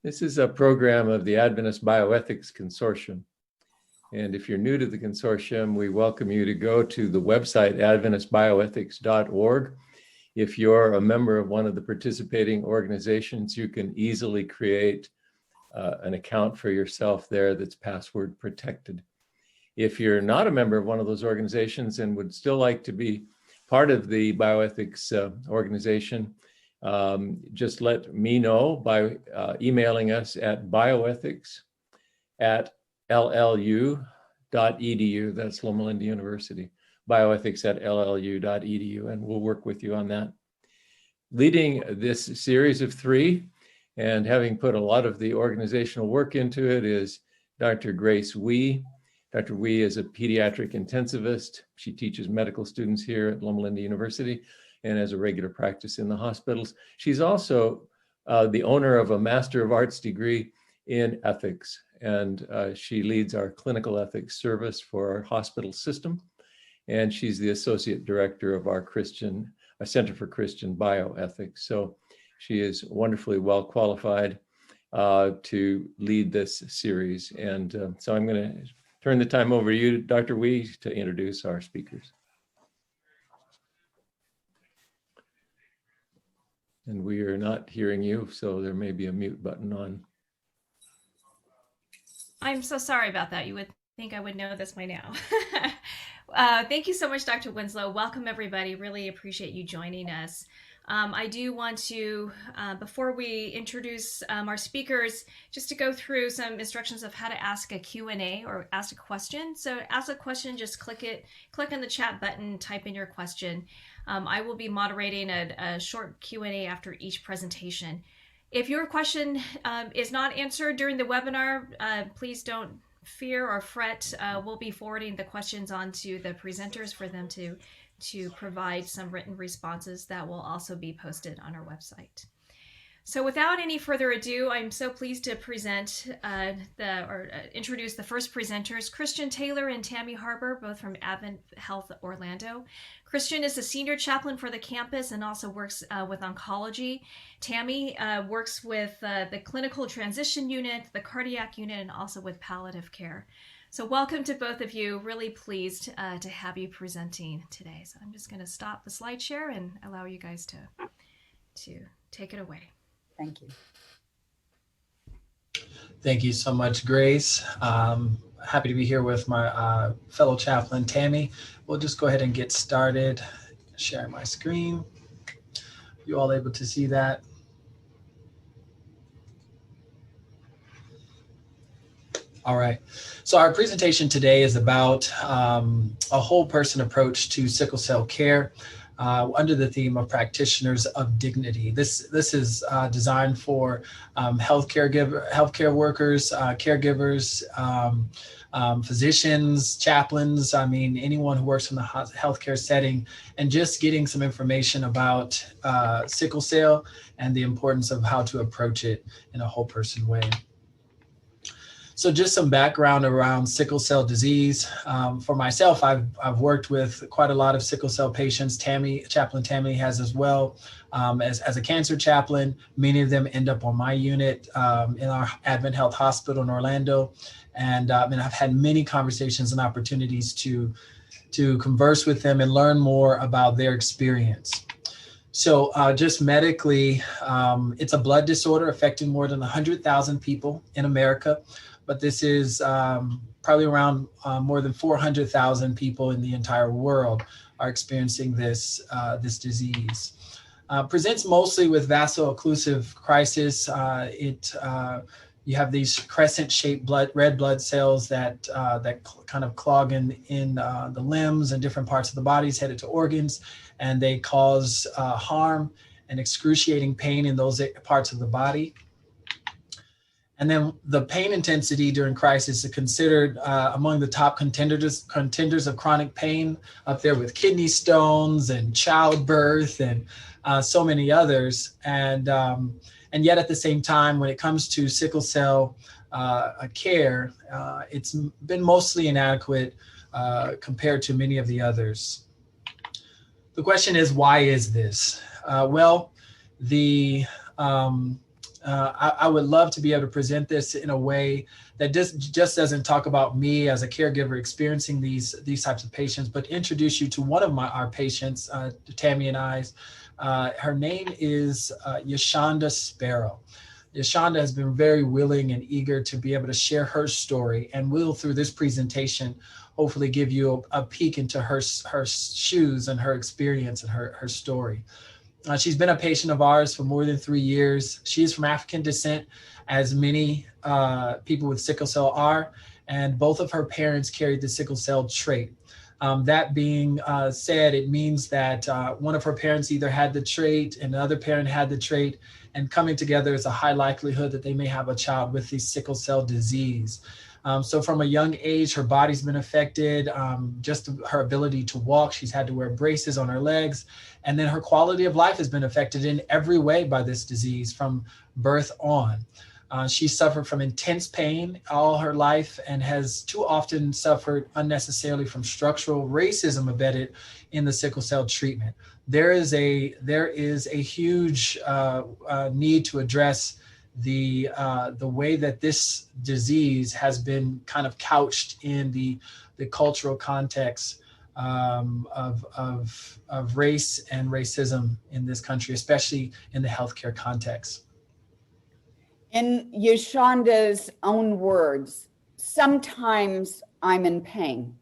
This is a program of the Adventist Bioethics Consortium. And if you're new to the consortium, we welcome you to go to the website adventistbioethics.org. If you're a member of one of the participating organizations, you can easily create an account for yourself there that's password protected. If you're not a member of one of those organizations and would still like to be part of the bioethics organization, just let me know by emailing us at bioethics@llu.edu. That's Loma Linda University, bioethics@llu.edu, and we'll work with you on that. Leading this series of 3 and having put a lot of the organizational work into it is Dr. Grace Wee. Dr. Wee is a pediatric intensivist. She teaches medical students here at Loma Linda University and has a regular practice in the hospitals. She's also the owner of a Master of Arts degree in ethics, and she leads our clinical ethics service for our hospital system. And she's the associate director of our Center for Christian Bioethics. So she is wonderfully well qualified to lead this series. And so I'm going to turn the time over to you, Dr. Wee, to introduce our speakers. And we are not hearing you, so there may be a mute button on. I'm so sorry about that. You would think I would know this by now. Thank you so much, Dr. Winslow. Welcome, everybody. Really appreciate you joining us. I do want to, before we introduce our speakers, just to go through some instructions of how to ask a Q&A or ask a question. So ask a question, just click on the chat button, type in your question. I will be moderating a short Q&A after each presentation. If your question is not answered during the webinar, please don't fear or fret. We'll be forwarding the questions on to the presenters for them to provide some written responses that will also be posted on our website. So without any further ado, I'm so pleased to present introduce the first presenters, Christian Taylor and Tammy Harbour, both from AdventHealth Orlando. Christian is the senior chaplain for the campus and also works with oncology. Tammy works with the clinical transition unit, the cardiac unit, and also with palliative care. So welcome to both of you. Really pleased to have you presenting today. So I'm just going to stop the slide share and allow you guys to take it away. Thank you. Thank you so much, Grace. Happy to be here with my fellow chaplain, Tammy. We'll just go ahead and get started. Sharing my screen. You all able to see that? All right, so our presentation today is about a whole person approach to sickle cell care under the theme of practitioners of dignity. This is designed for healthcare workers, caregivers, physicians, chaplains, anyone who works in the healthcare setting, and just getting some information about sickle cell and the importance of how to approach it in a whole person way. So just some background around sickle cell disease. For myself, I've worked with quite a lot of sickle cell patients. Chaplain Tammy has as well. As a cancer chaplain, many of them end up on my unit in our AdventHealth hospital in Orlando. And I've had many conversations and opportunities to converse with them and learn more about their experience. So just medically, it's a blood disorder affecting more than 100,000 people in America. But this is probably around more than 400,000 people in the entire world are experiencing this disease. Presents mostly with vaso-occlusive crisis. You have these crescent-shaped red blood cells that kind of clog in the limbs and different parts of the bodies headed to organs, and they cause harm and excruciating pain in those parts of the body. And then the pain intensity during crisis is considered among the top contenders of chronic pain, up there with kidney stones and childbirth and so many others. And yet at the same time, when it comes to sickle cell care, it's been mostly inadequate compared to many of the others. The question is, why is this? I would love to be able to present this in a way that just doesn't talk about me as a caregiver experiencing these types of patients, but introduce you to one of our patients, Tammy and I's. Her name is Yashonda Sparrow. Yashonda has been very willing and eager to be able to share her story, and will, through this presentation, hopefully give you a peek into her shoes and her experience and her story. She's been a patient of ours for more than 3 years. She is from African descent, as many people with sickle cell are, and both of her parents carried the sickle cell trait. That being said, it means that one of her parents either had the trait and the other parent had the trait, and coming together is a high likelihood that they may have a child with the sickle cell disease. So from a young age, her body's been affected, just her ability to walk. She's had to wear braces on her legs. And then her quality of life has been affected in every way by this disease from birth on. She suffered from intense pain all her life and has too often suffered unnecessarily from structural racism embedded in the sickle cell treatment. There is a huge need to address the way that this disease has been kind of couched in the cultural context of race and racism in this country, especially in the healthcare context. In Yashonda's own words, sometimes I'm in pain,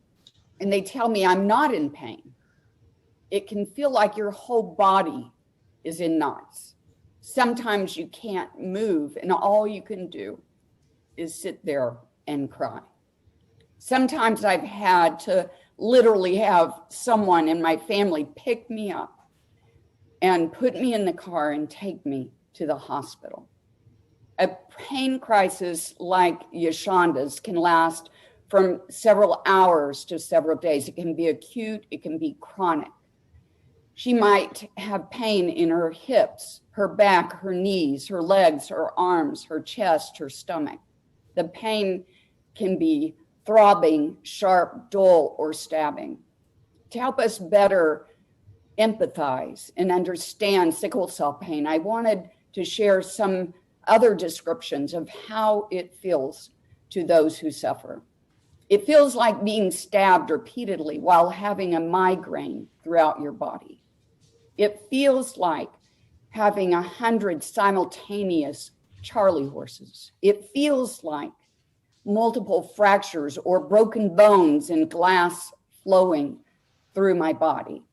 and they tell me I'm not in pain. It can feel like your whole body is in knots. Sometimes you can't move, and all you can do is sit there and cry. Sometimes I've had to literally have someone in my family pick me up and put me in the car and take me to the hospital. A pain crisis like Yashonda's can last from several hours to several days. It can be acute, it can be chronic. She might have pain in her hips, her back, her knees, her legs, her arms, her chest, her stomach. The pain can be throbbing, sharp, dull, or stabbing. To help us better empathize and understand sickle cell pain, I wanted to share some other descriptions of how it feels to those who suffer. It feels like being stabbed repeatedly while having a migraine throughout your body. It feels like having 100 simultaneous Charlie horses. It feels like multiple fractures or broken bones and glass flowing through my body.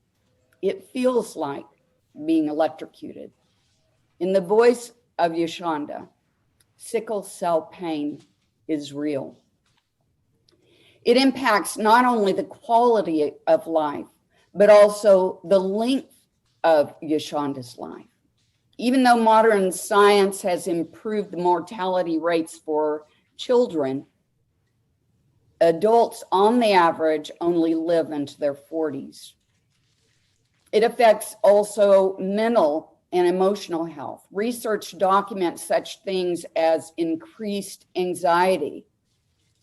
It feels like being electrocuted. In the voice of Yashonda, sickle cell pain is real. It impacts not only the quality of life, but also the length of Yashonda's life. Even though modern science has improved the mortality rates for children, adults on the average only live into their 40s. It affects also mental and emotional health. Research documents such things as increased anxiety,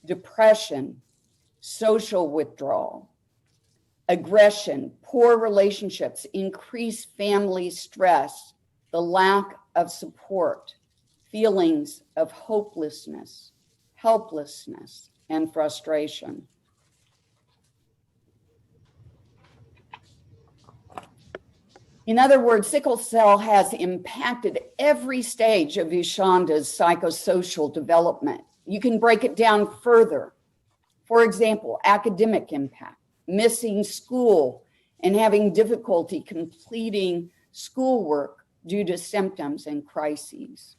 depression, social withdrawal, aggression, poor relationships, increased family stress, the lack of support, feelings of hopelessness, helplessness, and frustration. In other words, sickle cell has impacted every stage of Yashonda's psychosocial development. You can break it down further. For example, academic impact, missing school and having difficulty completing schoolwork due to symptoms and crises.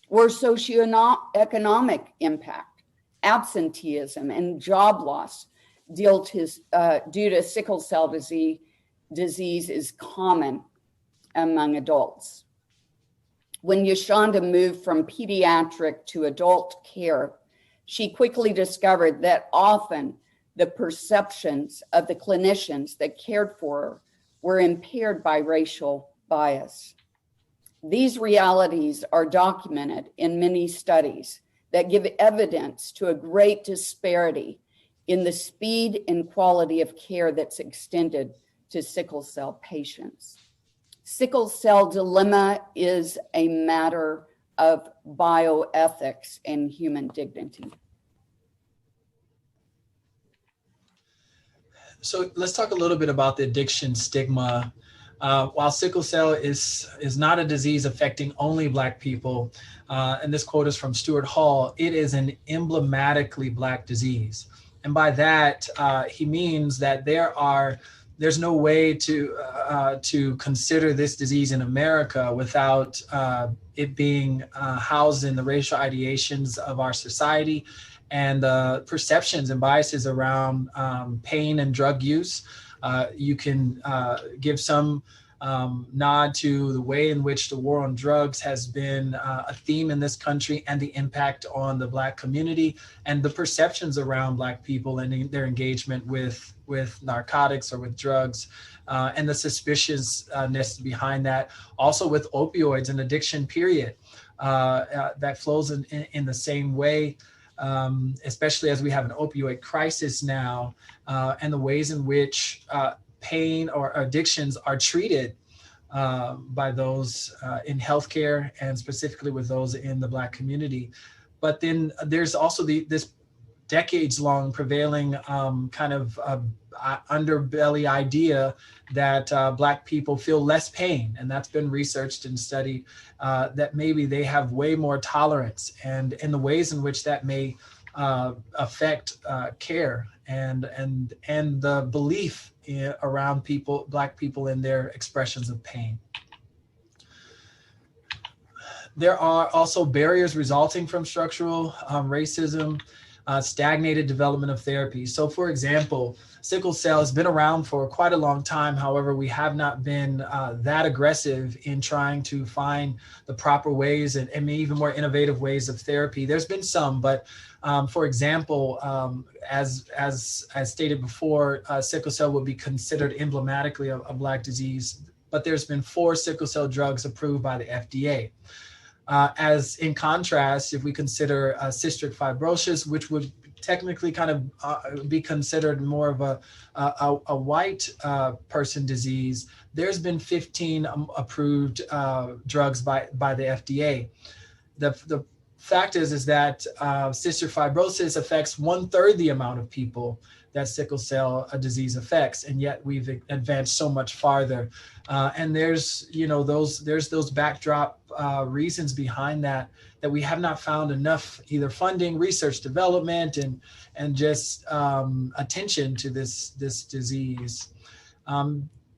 Or socioeconomic impact, absenteeism and job loss due to sickle cell disease is common among adults. When Yashonda moved from pediatric to adult care, she quickly discovered that often the perceptions of the clinicians that cared for her were impaired by racial bias. These realities are documented in many studies that give evidence to a great disparity in the speed and quality of care that's extended to sickle cell patients. Sickle cell dilemma is a matter of bioethics and human dignity. So let's talk a little bit about the addiction stigma. While sickle cell is not a disease affecting only Black people, and this quote is from Stuart Hall, it is an emblematically Black disease. And by that, he means that there's no way to consider this disease in America without it being housed in the racial ideations of our society and perceptions and biases around pain and drug use. You can give some nod to the way in which the war on drugs has been a theme in this country and the impact on the Black community and the perceptions around Black people and their engagement with narcotics or with drugs and the suspiciousness behind that. Also with opioids and addiction, period, that flows in the same way. Especially as we have an opioid crisis now, and the ways in which pain or addictions are treated by those in healthcare and specifically with those in the Black community. But then there's also this decades-long prevailing kind of underbelly idea that Black people feel less pain, and that's been researched and studied, that maybe they have way more tolerance, and in the ways in which that may affect care and the belief around Black people in their expressions of pain. There are also barriers resulting from structural racism, stagnated development of therapy. So for example, sickle cell has been around for quite a long time. However, we have not been that aggressive in trying to find the proper ways and even more innovative ways of therapy. There's been some, but for example, as stated before, sickle cell would be considered emblematically a Black disease, but there's been 4 sickle cell drugs approved by the FDA. As in contrast, if we consider cystic fibrosis, which would technically kind of be considered more of a white person disease, there's been 15 approved drugs by the FDA. The fact is that cystic fibrosis affects 1/3 the amount of people that sickle cell disease affects, and yet we've advanced so much farther. And there's those backdrop reasons behind that we have not found enough either funding, research development, and just attention to this disease.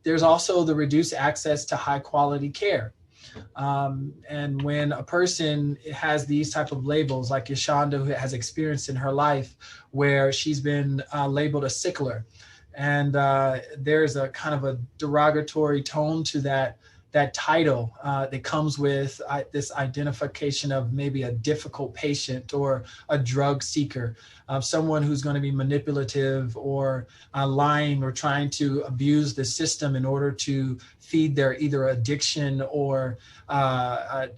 There's also the reduced access to high quality care. And when a person has these type of labels, like Yashonda, who has experienced in her life, where she's been labeled a sickler, and there's a kind of a derogatory tone to that title that comes with this identification of maybe a difficult patient or a drug seeker, someone who's going to be manipulative or lying or trying to abuse the system in order to feed their either addiction or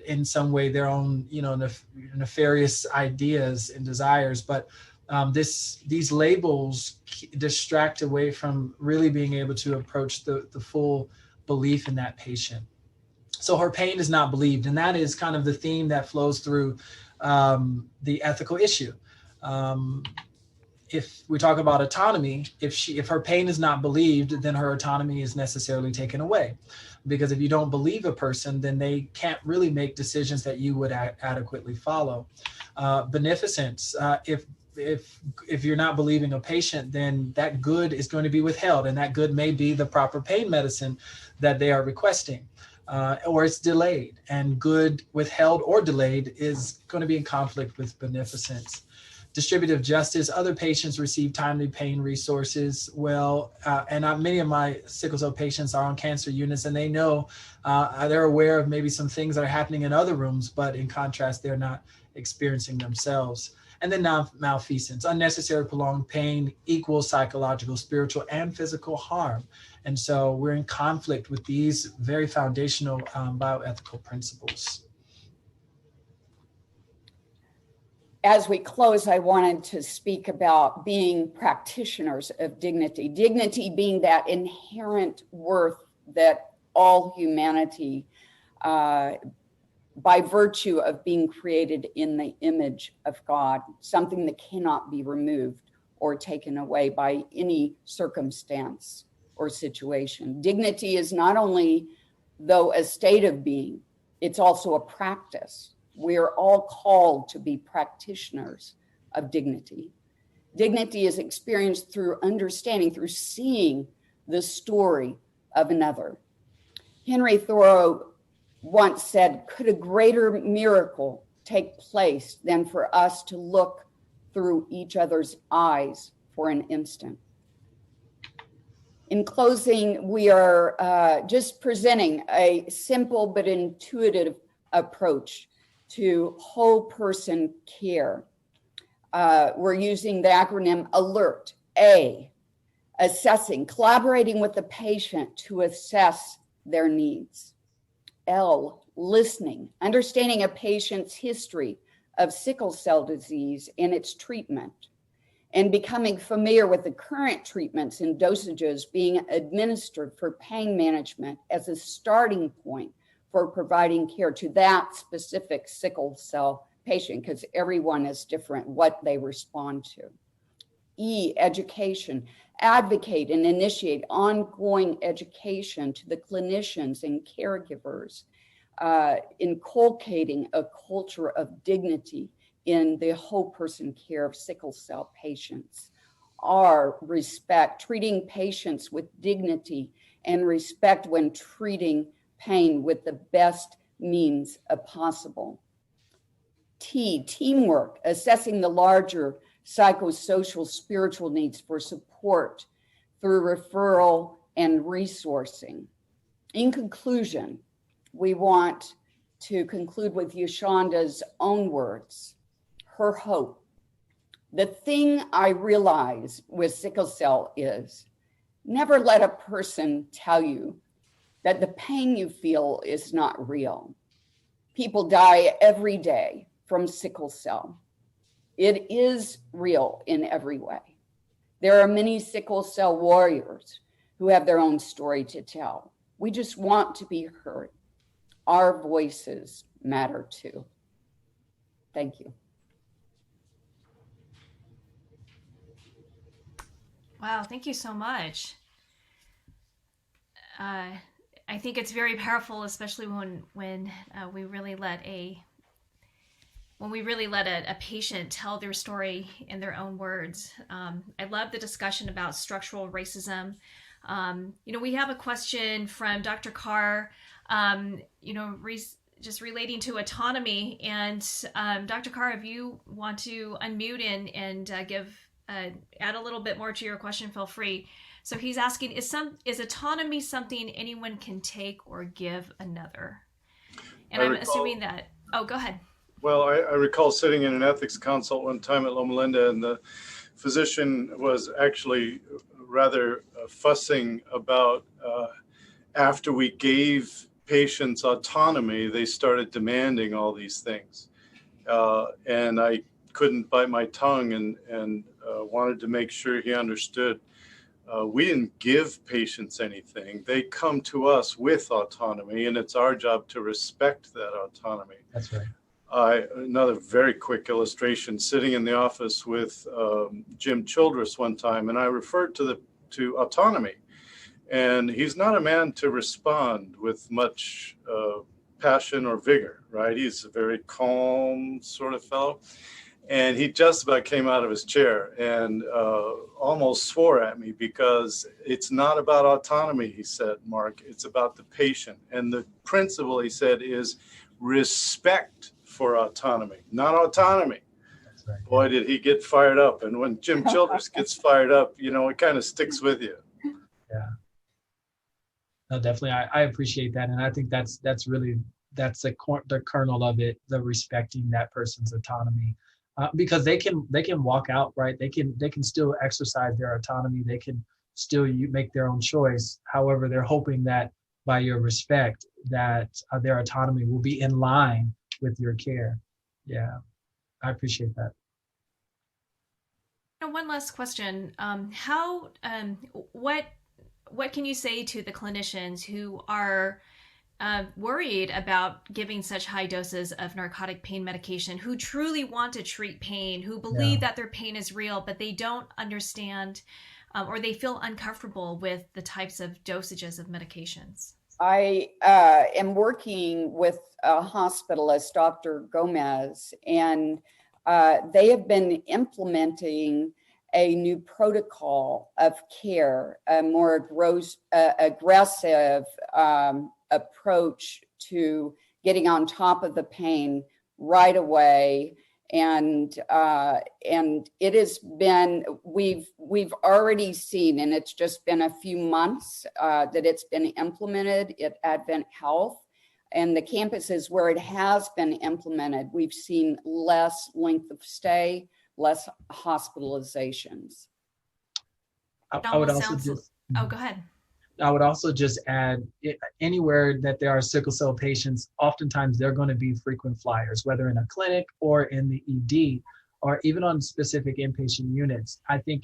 in some way their own nefarious ideas and desires. But these labels distract away from really being able to approach the full belief in that patient. So her pain is not believed, and that is kind of the theme that flows through the ethical issue. If we talk about autonomy, if her pain is not believed, then her autonomy is necessarily taken away. Because if you don't believe a person, then they can't really make decisions that you would adequately follow. Beneficence, if you're not believing a patient, then that good is going to be withheld, and that good may be the proper pain medicine that they are requesting, or it's delayed, and good withheld or delayed is going to be in conflict with beneficence. Distributive justice, other patients receive timely pain resources. Many of my sickle cell patients are on cancer units, and they know they're aware of maybe some things that are happening in other rooms, but in contrast, they're not experiencing themselves. And then malfeasance, unnecessary prolonged pain equals psychological, spiritual, and physical harm. And so we're in conflict with these very foundational bioethical principles. As we close, I wanted to speak about being practitioners of dignity. Dignity being that inherent worth that all humanity by virtue of being created in the image of God, something that cannot be removed or taken away by any circumstance or situation. Dignity is not only, though, a state of being, it's also a practice. We're all called to be practitioners of dignity. Dignity is experienced through understanding, through seeing the story of another. Henry Thoreau once said, "Could a greater miracle take place than for us to look through each other's eyes for an instant?" In closing, we are just presenting a simple but intuitive approach to whole person care. We're using the acronym ALERT, A, assessing, collaborating with the patient to assess their needs. L, listening, understanding a patient's history of sickle cell disease and its treatment, and becoming familiar with the current treatments and dosages being administered for pain management as a starting point for providing care to that specific sickle cell patient, because everyone is different what they respond to. E, education, advocate and initiate ongoing education to the clinicians and caregivers, inculcating a culture of dignity in the whole person care of sickle cell patients. R, respect, treating patients with dignity and respect when treating pain with the best means possible. T, teamwork, assessing the larger psychosocial spiritual needs for support through referral and resourcing. In conclusion, we want to conclude with Yeshanda's own words, her hope. The thing I realize with sickle cell is never let a person tell you that the pain you feel is not real. People die every day from sickle cell. It is real in every way. There are many sickle cell warriors who have their own story to tell. We just want to be heard. Our voices matter too. Thank you. Wow, thank you so much. I think it's very powerful, especially when we really let a patient tell their story in their own words. I love the discussion about structural racism. We have a question from Dr. Carr, just relating to autonomy. And Dr. Carr, if you want to unmute and add a little bit more to your question, feel free. So he's asking, is autonomy something anyone can take or give another? And I'm assuming that, go ahead. Well, I recall sitting in an ethics consult one time at Loma Linda, and the physician was actually rather fussing about after we gave patients autonomy, they started demanding all these things. And I couldn't bite my tongue and wanted to make sure he understood. We didn't give patients anything. They come to us with autonomy, and it's our job to respect that autonomy. That's right. Another very quick illustration, sitting in the office with Jim Childress one time, and I referred to autonomy. And he's not a man to respond with much passion or vigor, right? He's a very calm sort of fellow. And he just about came out of his chair and almost swore at me, because it's not about autonomy, he said, Mark, it's about the patient. And the principle, he said, is respect for autonomy, not autonomy. That's right. Boy, did he get fired up. And when Jim Childress gets fired up, it kind of sticks with you. Yeah. No, definitely. I appreciate that. And I think that's the kernel of it, the respecting that person's autonomy. Because they can walk out, right? They can still exercise their autonomy. They can still make their own choice. However, they're hoping that by your respect, that their autonomy will be in line with your care. Yeah, I appreciate that. One last question. What can you say to the clinicians who are worried about giving such high doses of narcotic pain medication, who truly want to treat pain, who believe that their pain is real, but they don't understand or they feel uncomfortable with the types of dosages of medications. I am working with a hospitalist, Dr. Gomez, and they have been implementing a new protocol of care, a more aggressive approach to getting on top of the pain right away. And it has been, we've already seen, and it's just been a few months that it's been implemented at AdventHealth, and the campuses where it has been implemented, we've seen less length of stay, less hospitalizations. I would also just, oh, go ahead. I would also just add, anywhere that there are sickle cell patients, oftentimes they're going to be frequent flyers, whether in a clinic or in the ED, or even on specific inpatient units. I think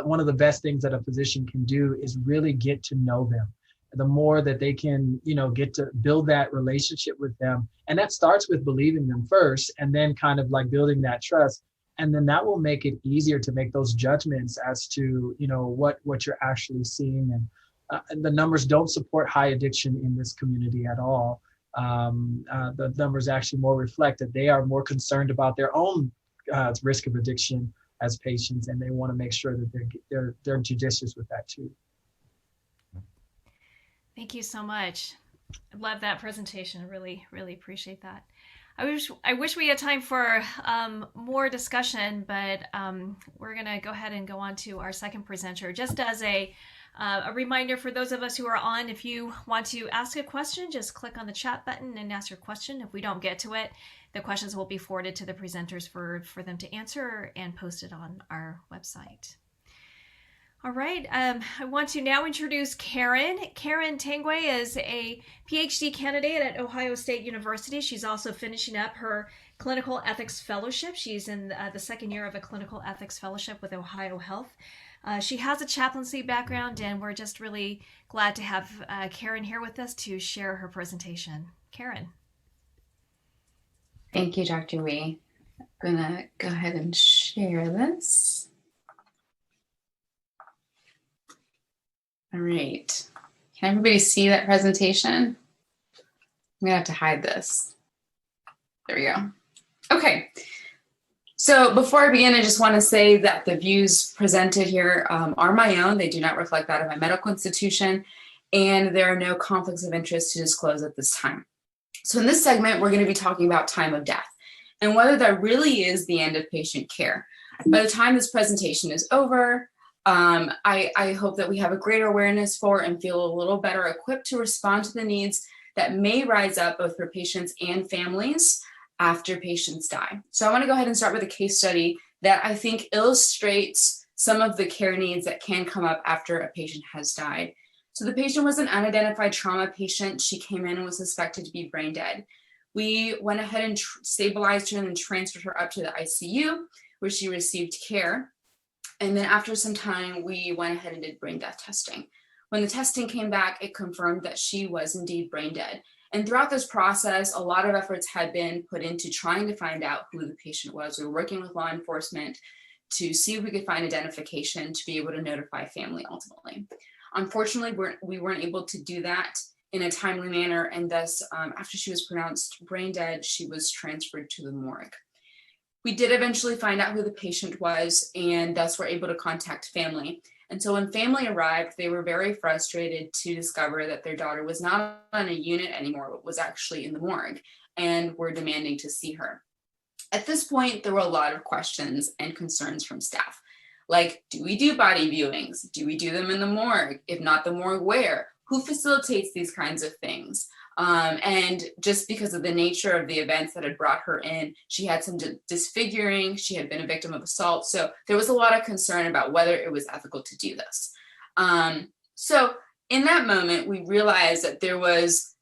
one of the best things that a physician can do is really get to know them. The more that they can, get to build that relationship with them. And that starts with believing them first, and then kind of like building that trust. And then that will make it easier to make those judgments as to, what you're actually seeing. And the numbers don't support high addiction in this community at all. The numbers actually more reflect that they are more concerned about their own risk of addiction as patients, and they want to make sure that they're judicious with that too. Thank you so much. I love that presentation. Really, really appreciate that. I wish we had time for more discussion, but we're going to go ahead and go on to our second presenter. Just as a reminder for those of us who are on, if you want to ask a question, just click on the chat button and ask your question. If we don't get to it, the questions will be forwarded to the presenters for them to answer and posted on our website. All right, I want to now introduce Keren. Keren Tanguay is a PhD candidate at Ohio State University. She's also finishing up her clinical ethics fellowship. She's in the second year of a clinical ethics fellowship with OhioHealth. She has a chaplaincy background, and we're just really glad to have Keren here with us to share her presentation. Keren. Thank you, Dr. Wee. I'm gonna go ahead and share this. All right. Can everybody see that presentation? I'm gonna have to hide this. There we go. Okay. So before I begin, I just want to say that the views presented here are my own. They do not reflect that of my medical institution, and there are no conflicts of interest to disclose at this time. So in this segment, we're going to be talking about time of death and whether that really is the end of patient care. By the time this presentation is over, I hope that we have a greater awareness for and feel a little better equipped to respond to the needs that may rise up both for patients and families after patients die. So I want to go ahead and start with a case study that I think illustrates some of the care needs that can come up after a patient has died. So the patient was an unidentified trauma patient. She came in and was suspected to be brain dead. We went ahead and stabilized her and then transferred her up to the ICU, where she received care. And then after some time, we went ahead and did brain death testing. When the testing came back, it confirmed that she was indeed brain dead. And throughout this process, a lot of efforts had been put into trying to find out who the patient was. We were working with law enforcement to see if we could find identification to be able to notify family ultimately. Unfortunately, we weren't able to do that in a timely manner, and thus, after she was pronounced brain dead, she was transferred to the morgue. We did eventually find out who the patient was, and thus were able to contact family. And so when family arrived, they were very frustrated to discover that their daughter was not on a unit anymore, but was actually in the morgue, and were demanding to see her. At this point, there were a lot of questions and concerns from staff. Like, do we do body viewings? Do we do them in the morgue? If not the morgue, where? Who facilitates these kinds of things? And just because of the nature of the events that had brought her in, she had some disfiguring, she had been a victim of assault. So there was a lot of concern about whether it was ethical to do this. So in that moment, we realized that there was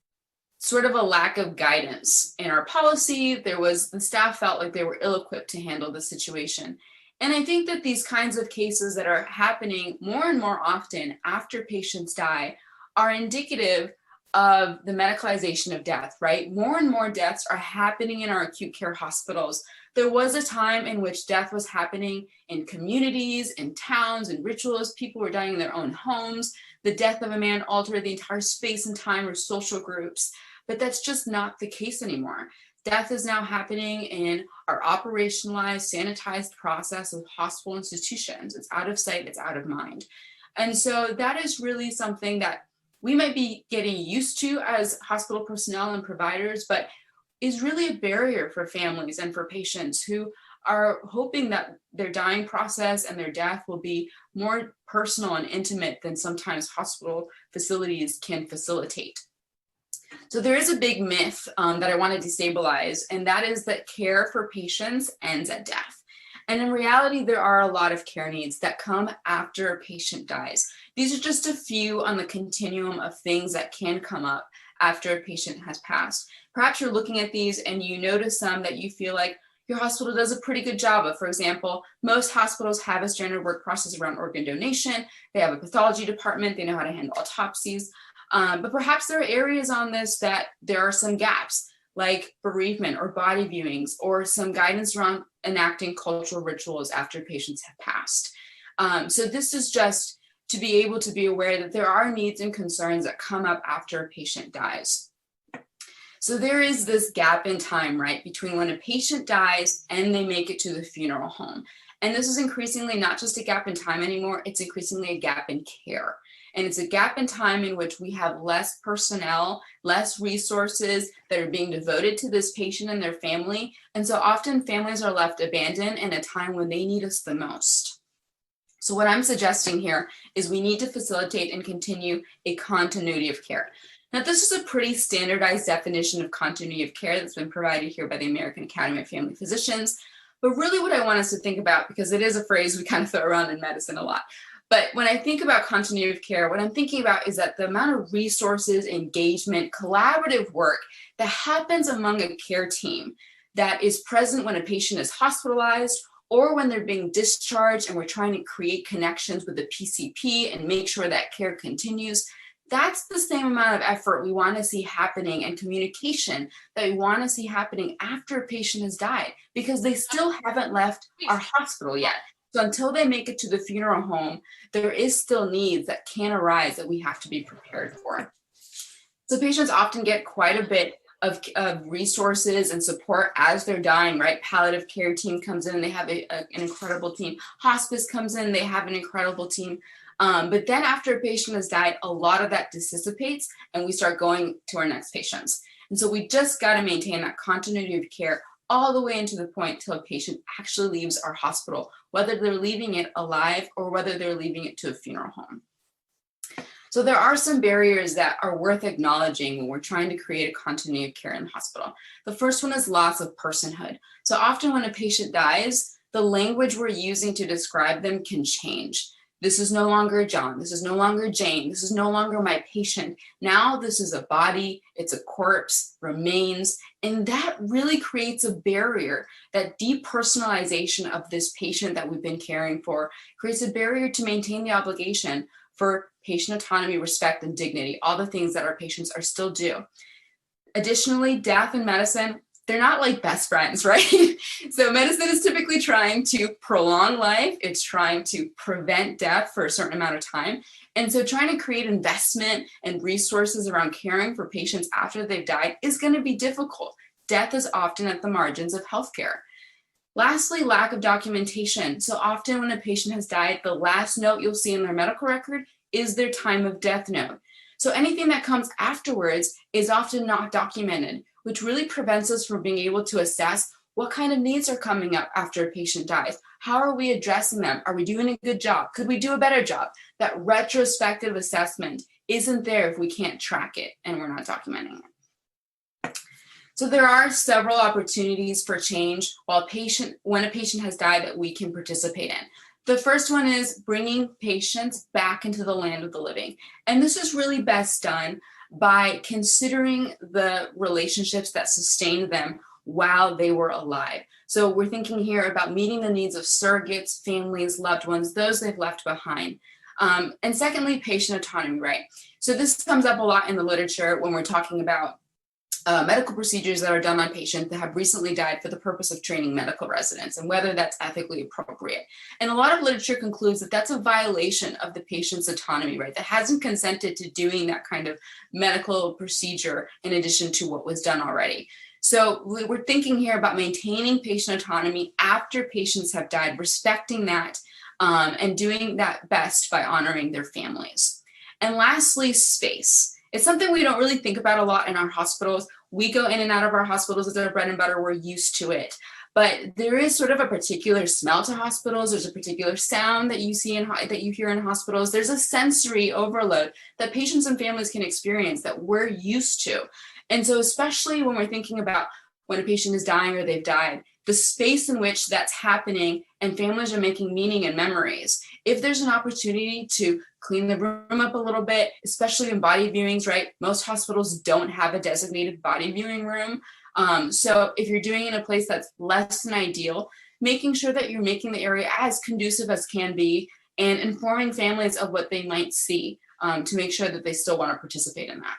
sort of a lack of guidance in our policy. The staff felt like they were ill-equipped to handle the situation. And I think that these kinds of cases that are happening more and more often after patients die are indicative of the medicalization of death, right? More and more deaths are happening in our acute care hospitals. There was a time in which death was happening in communities, in towns, in rituals. People were dying in their own homes. The death of a man altered the entire space and time of social groups, but that's just not the case anymore. Death is now happening in our operationalized, sanitized process of hospital institutions. It's out of sight, it's out of mind. And so that is really something that we might be getting used to as hospital personnel and providers, but is really a barrier for families and for patients who are hoping that their dying process and their death will be more personal and intimate than sometimes hospital facilities can facilitate. So there is a big myth that I want to destabilize, and that is that care for patients ends at death. And in reality, there are a lot of care needs that come after a patient dies. These are just a few on the continuum of things that can come up after a patient has passed. Perhaps you're looking at these and you notice some that you feel like your hospital does a pretty good job of. For example, most hospitals have a standard work process around organ donation. They have a pathology department. They know how to handle autopsies. But perhaps there are areas on this that there are some gaps, like bereavement or body viewings, or some guidance around enacting cultural rituals after patients have passed. So this is just to be able to be aware that there are needs and concerns that come up after a patient dies. So there is this gap in time, right, between when a patient dies and they make it to the funeral home. And this is increasingly not just a gap in time anymore, it's increasingly a gap in care. And it's a gap in time in which we have less personnel, less resources that are being devoted to this patient and their family. And so often families are left abandoned in a time when they need us the most. So what I'm suggesting here is we need to facilitate and continue a continuity of care. Now, this is a pretty standardized definition of continuity of care that's been provided here by the American Academy of Family Physicians. But really what I want us to think about, because it is a phrase we kind of throw around in medicine a lot, but when I think about continuity of care, what I'm thinking about is that the amount of resources, engagement, collaborative work that happens among a care team that is present when a patient is hospitalized or when they're being discharged and we're trying to create connections with the PCP and make sure that care continues. That's the same amount of effort we want to see happening and communication that we want to see happening after a patient has died, because they still haven't left our hospital yet. So until they make it to the funeral home, there is still needs that can arise that we have to be prepared for. So patients often get quite a bit of resources and support as they're dying, right? Palliative care team comes in, they have an incredible team. Hospice comes in, they have an incredible team. But then after a patient has died, a lot of that dissipates and we start going to our next patients. And so we just got to maintain that continuity of care all the way into the point till a patient actually leaves our hospital, whether they're leaving it alive or whether they're leaving it to a funeral home. So there are some barriers that are worth acknowledging when we're trying to create a continuity of care in the hospital. The first one is loss of personhood. So often when a patient dies, the language we're using to describe them can change. This is no longer John. This is no longer Jane. This is no longer my patient. Now this is a body, it's a corpse, remains, and that really creates a barrier. That depersonalization of this patient that we've been caring for creates a barrier to maintain the obligation for patient autonomy, respect, and dignity, all the things that our patients are still due. Additionally, death in medicine, they're not like best friends, right? So medicine is typically trying to prolong life. It's trying to prevent death for a certain amount of time. And so trying to create investment and resources around caring for patients after they've died is going to be difficult. Death is often at the margins of healthcare. Lastly, lack of documentation. So often when a patient has died, the last note you'll see in their medical record is their time of death note. So anything that comes afterwards is often not documented, which really prevents us from being able to assess what kind of needs are coming up after a patient dies. How are we addressing them? Are we doing a good job? Could we do a better job? That retrospective assessment isn't there if we can't track it and we're not documenting it. So there are several opportunities for change when a patient has died that we can participate in. The first one is bringing patients back into the land of the living. And this is really best done by considering the relationships that sustained them while they were alive. So we're thinking here about meeting the needs of surrogates, families, loved ones, those they've left behind. And secondly, patient autonomy, right? So this comes up a lot in the literature when we're talking about medical procedures that are done on patients that have recently died for the purpose of training medical residents and whether that's ethically appropriate. And a lot of literature concludes that that's a violation of the patient's autonomy, right? That hasn't consented to doing that kind of medical procedure in addition to what was done already. So we're thinking here about maintaining patient autonomy after patients have died, respecting that, and doing that best by honoring their families. And lastly, space. It's something we don't really think about a lot in our hospitals. We go in and out of our hospitals as our bread and butter. We're used to it. But there is sort of a particular smell to hospitals. There's a particular sound that you see that you hear in hospitals. There's a sensory overload that patients and families can experience that we're used to. And so especially when we're thinking about when a patient is dying or they've died, the space in which that's happening and families are making meaning and memories. If there's an opportunity to clean the room up a little bit, especially in body viewings, right? Most hospitals don't have a designated body viewing room. So if you're doing it in a place that's less than ideal, making sure that you're making the area as conducive as can be and informing families of what they might see to make sure that they still want to participate in that.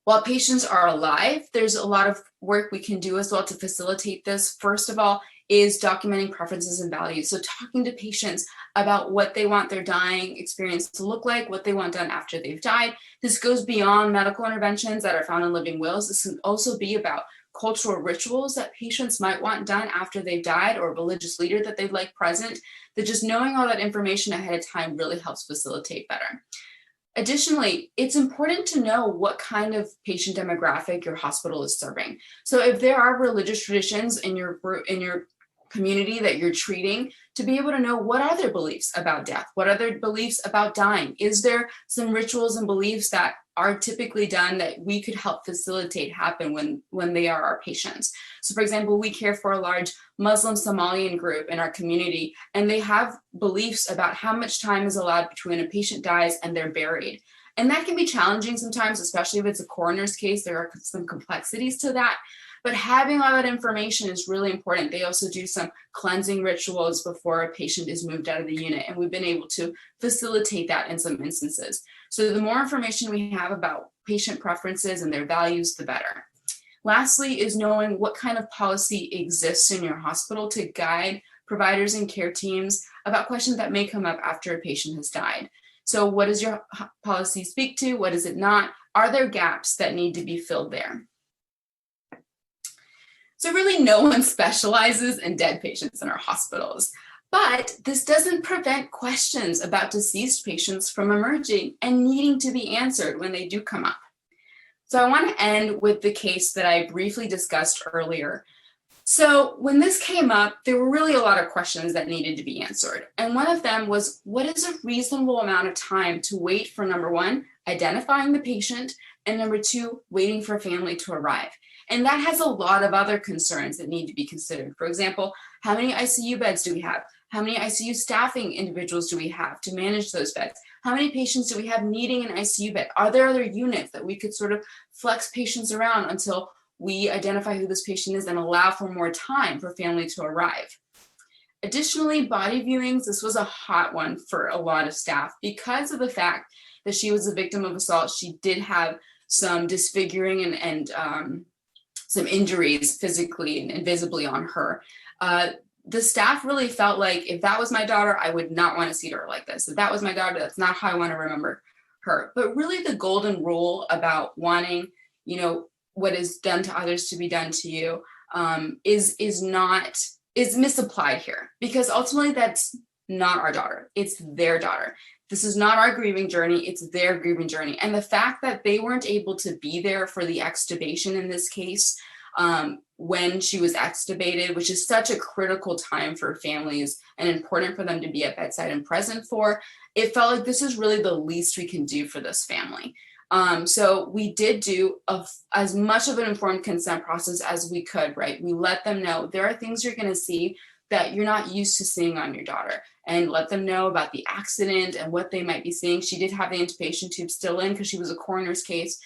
While patients are alive, there's a lot of work we can do as well to facilitate this. First of all, is documenting preferences and values. So talking to patients about what they want their dying experience to look like, what they want done after they've died. This goes beyond medical interventions that are found in living wills. This can also be about cultural rituals that patients might want done after they've died, or a religious leader that they'd like present. That just knowing all that information ahead of time really helps facilitate better. Additionally, it's important to know what kind of patient demographic your hospital is serving. So if there are religious traditions in your community that you're treating, to be able to know what are their beliefs about death, what are their beliefs about dying? Is there some rituals and beliefs that are typically done that we could help facilitate happen when they are our patients? So for example, we care for a large Muslim Somalian group in our community, and they have beliefs about how much time is allowed between a patient dies and they're buried. And that can be challenging sometimes, especially if it's a coroner's case. There are some complexities to that. But having all that information is really important. They also do some cleansing rituals before a patient is moved out of the unit, and we've been able to facilitate that in some instances. So the more information we have about patient preferences and their values, the better. Lastly is knowing what kind of policy exists in your hospital to guide providers and care teams about questions that may come up after a patient has died. So what does your policy speak to? What does it not? Are there gaps that need to be filled there? So really no one specializes in dead patients in our hospitals, but this doesn't prevent questions about deceased patients from emerging and needing to be answered when they do come up. So I want to end with the case that I briefly discussed earlier. So when this came up, there were really a lot of questions that needed to be answered. And one of them was, what is a reasonable amount of time to wait for, number one, identifying the patient, and number two, waiting for a family to arrive? And that has a lot of other concerns that need to be considered. For example, how many ICU beds do we have? How many ICU staffing individuals do we have to manage those beds? How many patients do we have needing an ICU bed? Are there other units that we could sort of flex patients around until we identify who this patient is and allow for more time for family to arrive? Additionally, body viewings, this was a hot one for a lot of staff because of the fact that she was a victim of assault. She did have some disfiguring and some injuries physically and visibly on her. The staff really felt like if that was my daughter, I would not want to see her like this. If that was my daughter, that's not how I want to remember her. But really the golden rule about wanting, what is done to others to be done to you is misapplied here, because ultimately that's not our daughter. It's their daughter. This is not our grieving journey, it's their grieving journey. And the fact that they weren't able to be there for the extubation in this case, when she was extubated, which is such a critical time for families and important for them to be at bedside and present for, it felt like this is really the least we can do for this family. So we did do as much of an informed consent process as we could, right? We let them know there are things you're going to see that you're not used to seeing on your daughter, and let them know about the accident and what they might be seeing. She did have the intubation tube still in because she was a coroner's case.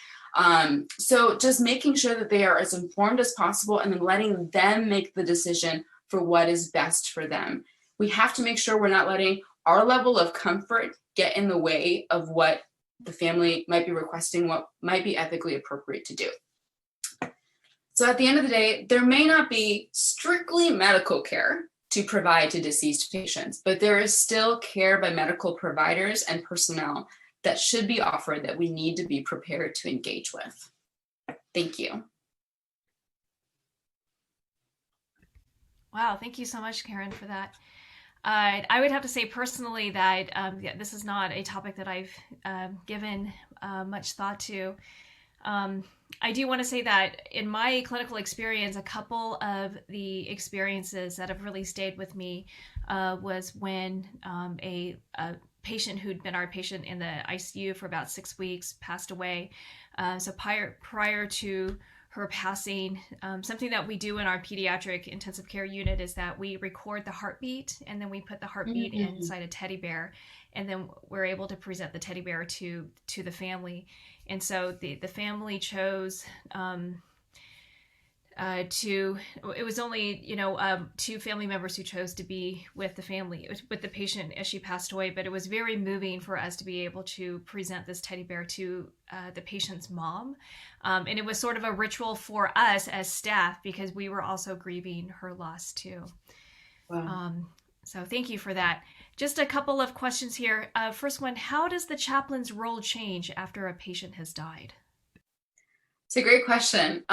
So just making sure that they are as informed as possible and then letting them make the decision for what is best for them. We have to make sure we're not letting our level of comfort get in the way of what the family might be requesting, what might be ethically appropriate to do. So at the end of the day, there may not be strictly medical care to provide to deceased patients, but there is still care by medical providers and personnel that should be offered that we need to be prepared to engage with. Thank you. Wow, thank you so much, Keren, for that. I would have to say personally that this is not a topic that I've given much thought to. I do want to say that in my clinical experience, a couple of the experiences that have really stayed with me was when a patient who'd been our patient in the ICU for about 6 weeks passed away. So prior to her passing, something that we do in our pediatric intensive care unit is that we record the heartbeat, and then we put the heartbeat inside a teddy bear, and then we're able to present the teddy bear to the family. And so the family chose it was only, two family members who chose to be with the patient as she passed away, but it was very moving for us to be able to present this teddy bear to the patient's mom. And it was sort of a ritual for us as staff because we were also grieving her loss too. Wow. So thank you for that. Just a couple of questions here. First one, how does the chaplain's role change after a patient has died? It's a great question.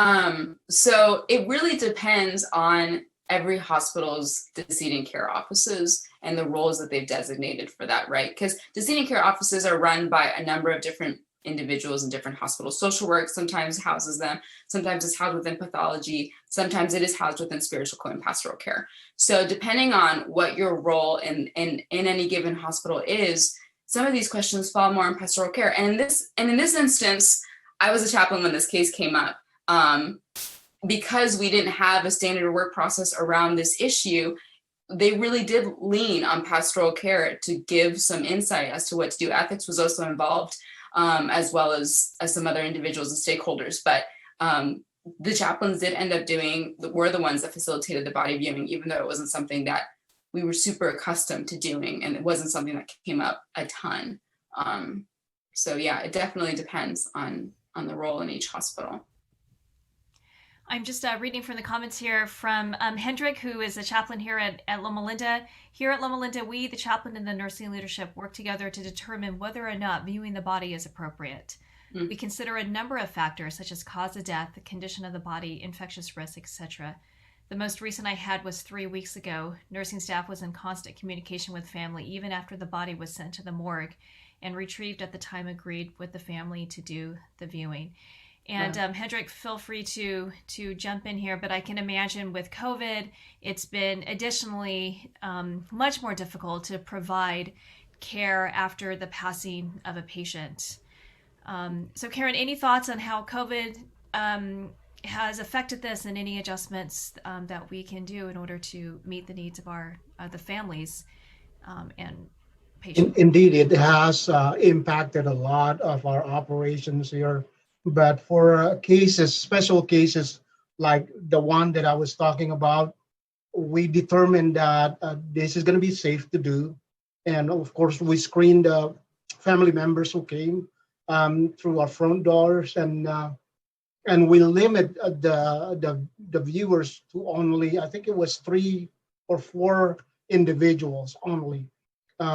So it really depends on every hospital's decedent care offices and the roles that they've designated for that, right? Because decedent care offices are run by a number of different individuals in different hospitals. Social work sometimes houses them, sometimes it's housed within pathology, sometimes it is housed within spiritual co and pastoral care. So depending on what your role in any given hospital is, some of these questions fall more in pastoral care. And in this instance, I was a chaplain when this case came up. Because we didn't have a standard work process around this issue, they really did lean on pastoral care to give some insight as to what to do. Ethics was also involved, as well as some other individuals and stakeholders. But the chaplains did end up were the ones that facilitated the body viewing, even though it wasn't something that we were super accustomed to doing, and it wasn't something that came up a ton. So yeah, it definitely depends on the role in each hospital. I'm just reading from the comments here from Hendrik, who is a chaplain here at Loma Linda. Here at Loma Linda, we, the chaplain and the nursing leadership, work together to determine whether or not viewing the body is appropriate. We consider a number of factors such as cause of death, the condition of the body, infectious risk, etc. The most recent I had was 3 weeks ago. Nursing staff was in constant communication with family even after the body was sent to the morgue and retrieved at the time agreed with the family to do the viewing. And Hendrik, feel free to jump in here, but I can imagine with COVID, it's been additionally much more difficult to provide care after the passing of a patient. So Keren, any thoughts on how COVID has affected this and any adjustments that we can do in order to meet the needs of the families and patients? Indeed, it has impacted a lot of our operations here. But for special cases like the one that I was talking about, we determined that this is going to be safe to do. And of course, we screened family members who came through our front doors, and we limit the viewers to only, I think it was 3 or 4 individuals only.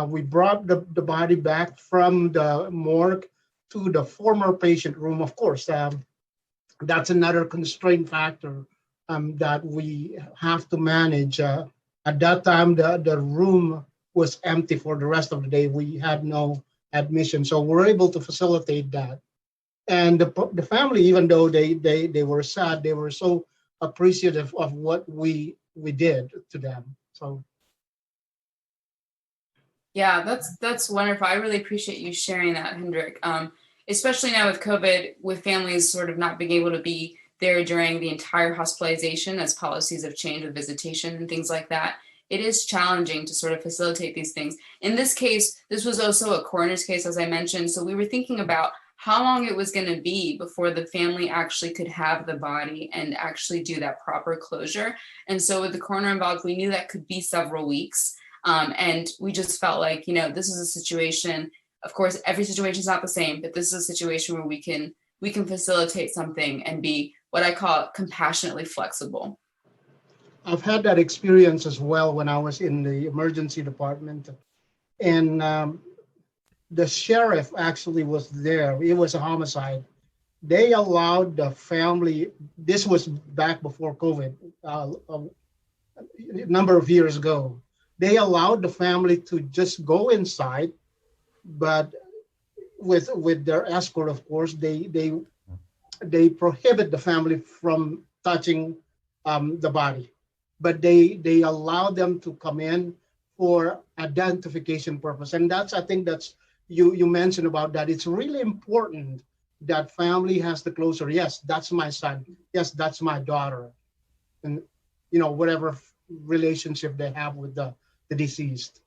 We brought the body back from the morgue to the former patient room. Of course, that's another constraint factor that we have to manage. At that time, the room was empty for the rest of the day. We had no admission, so we're able to facilitate that. And the family, even though they were sad, they were so appreciative of what we did to them. So. Yeah, that's wonderful. I really appreciate you sharing that, Hendrik. Especially now with COVID, with families sort of not being able to be there during the entire hospitalization as policies have changed with visitation and things like that. It is challenging to sort of facilitate these things. In this case, this was also a coroner's case, as I mentioned. So we were thinking about how long it was going to be before the family actually could have the body and actually do that proper closure. And so with the coroner involved, we knew that could be several weeks. And we just felt like, this is a situation, of course, every situation is not the same, but this is a situation where we can facilitate something and be what I call compassionately flexible. I've had that experience as well when I was in the emergency department. And the sheriff actually was there. It was a homicide. They allowed the family, this was back before COVID, a number of years ago. They allowed the family to just go inside, but with their escort, of course, they prohibit the family from touching the body, but they allow them to come in for identification purpose. And I think that's, you mentioned about that. It's really important that family has the closer, yes, that's my son, yes, that's my daughter, and whatever relationship they have with the deceased.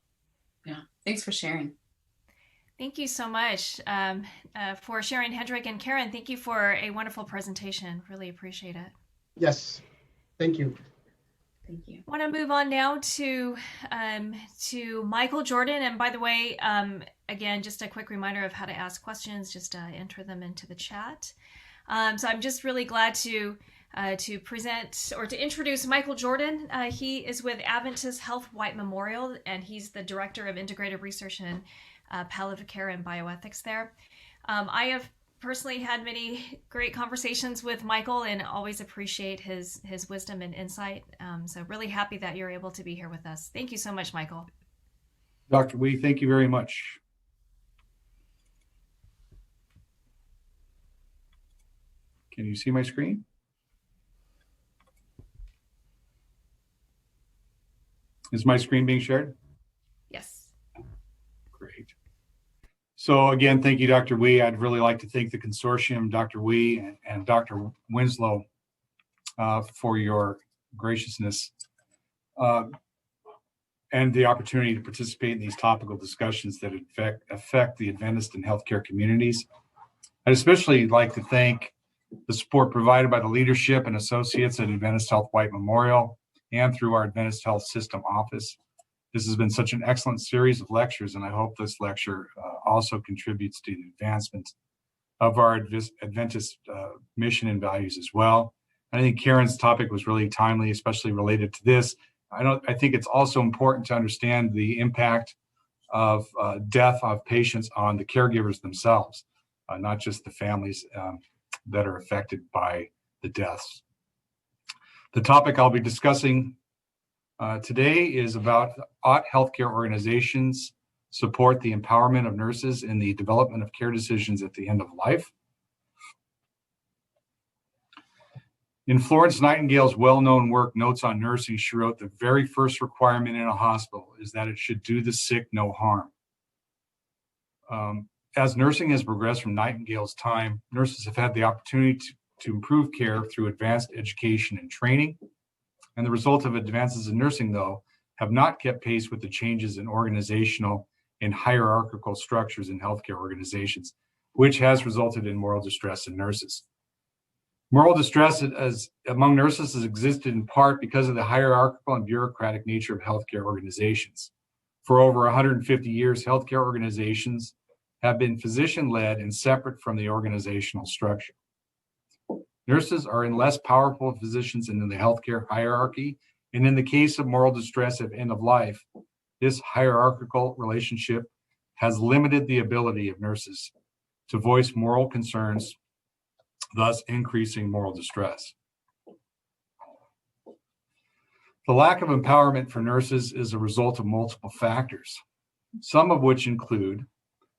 Yeah, thanks for sharing. Thank you so much for sharing, Hendrik, and Keren. Thank you for a wonderful presentation. Really appreciate it. Yes, thank you. Thank you. I want to move on now to Michael Jordan. And by the way, again, just a quick reminder of how to ask questions. Just enter them into the chat. So I'm just really glad to present or to introduce Michael Jordan. He is with Adventist Health White Memorial, and he's the Director of Integrated Research and Palliative Care and Bioethics there. I have personally had many great conversations with Michael and always appreciate his wisdom and insight. So really happy that you're able to be here with us. Thank you so much, Michael. Dr. Wee, thank you very much. Can you see my screen? Is my screen being shared? Yes. Great. So again, thank you, Dr. Wee. I'd really like to thank the consortium, Dr. Wee and Dr. Winslow, for your graciousness and the opportunity to participate in these topical discussions that affect the Adventist and healthcare communities. I'd especially like to thank the support provided by the leadership and associates at Adventist Health White Memorial and through our Adventist Health System office. This has been such an excellent series of lectures, and I hope this lecture also contributes to the advancement of our Adventist mission and values as well. And I think Keren's topic was really timely, especially related to this. I think it's also important to understand the impact of death of patients on the caregivers themselves, not just the families that are affected by the deaths. The topic I'll be discussing today is about ought healthcare organizations support the empowerment of nurses in the development of care decisions at the end of life. In Florence Nightingale's well-known work, Notes on Nursing, she wrote, the very first requirement in a hospital is that it should do the sick no harm. As nursing has progressed from Nightingale's time, nurses have had the opportunity to improve care through advanced education and training. And the result of advances in nursing, though, have not kept pace with the changes in organizational and hierarchical structures in healthcare organizations, which has resulted in moral distress in nurses. Moral distress among nurses has existed in part because of the hierarchical and bureaucratic nature of healthcare organizations. For over 150 years, healthcare organizations have been physician-led and separate from the organizational structure. Nurses are in less powerful positions in the healthcare hierarchy, and in the case of moral distress at end of life, this hierarchical relationship has limited the ability of nurses to voice moral concerns, thus increasing moral distress. The lack of empowerment for nurses is a result of multiple factors, some of which include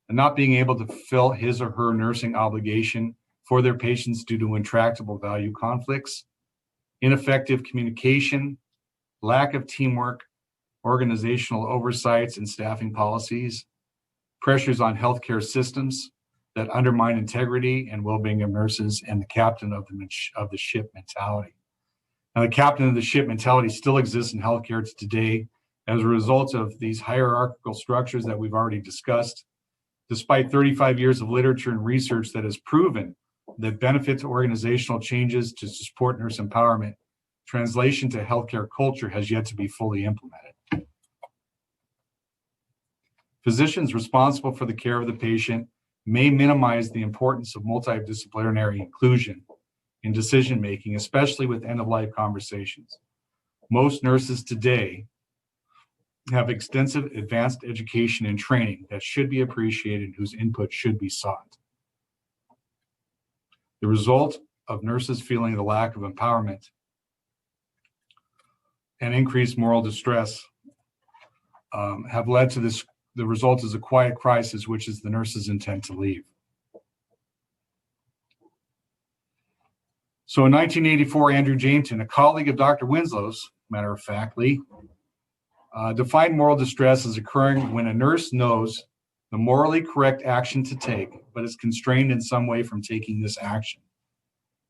not being able to fulfill his or her nursing obligation for their patients due to intractable value conflicts, ineffective communication, lack of teamwork, organizational oversights and staffing policies, pressures on healthcare systems that undermine integrity and well-being of nurses, and the captain of the ship mentality. Now, the captain of the ship mentality still exists in healthcare today as a result of these hierarchical structures that we've already discussed. Despite 35 years of literature and research that has proven that benefits organizational changes to support nurse empowerment, translation to healthcare culture has yet to be fully implemented. Physicians responsible for the care of the patient may minimize the importance of multidisciplinary inclusion in decision-making, especially with end-of-life conversations. Most nurses today have extensive advanced education and training that should be appreciated, whose input should be sought. The result of nurses feeling the lack of empowerment and increased moral distress have led to this. The result is a quiet crisis, which is the nurses' intent to leave. So in 1984, Andrew Jameson, a colleague of Dr. Winslow's, matter of factly, defined moral distress as occurring when a nurse knows the morally correct action to take, but is constrained in some way from taking this action.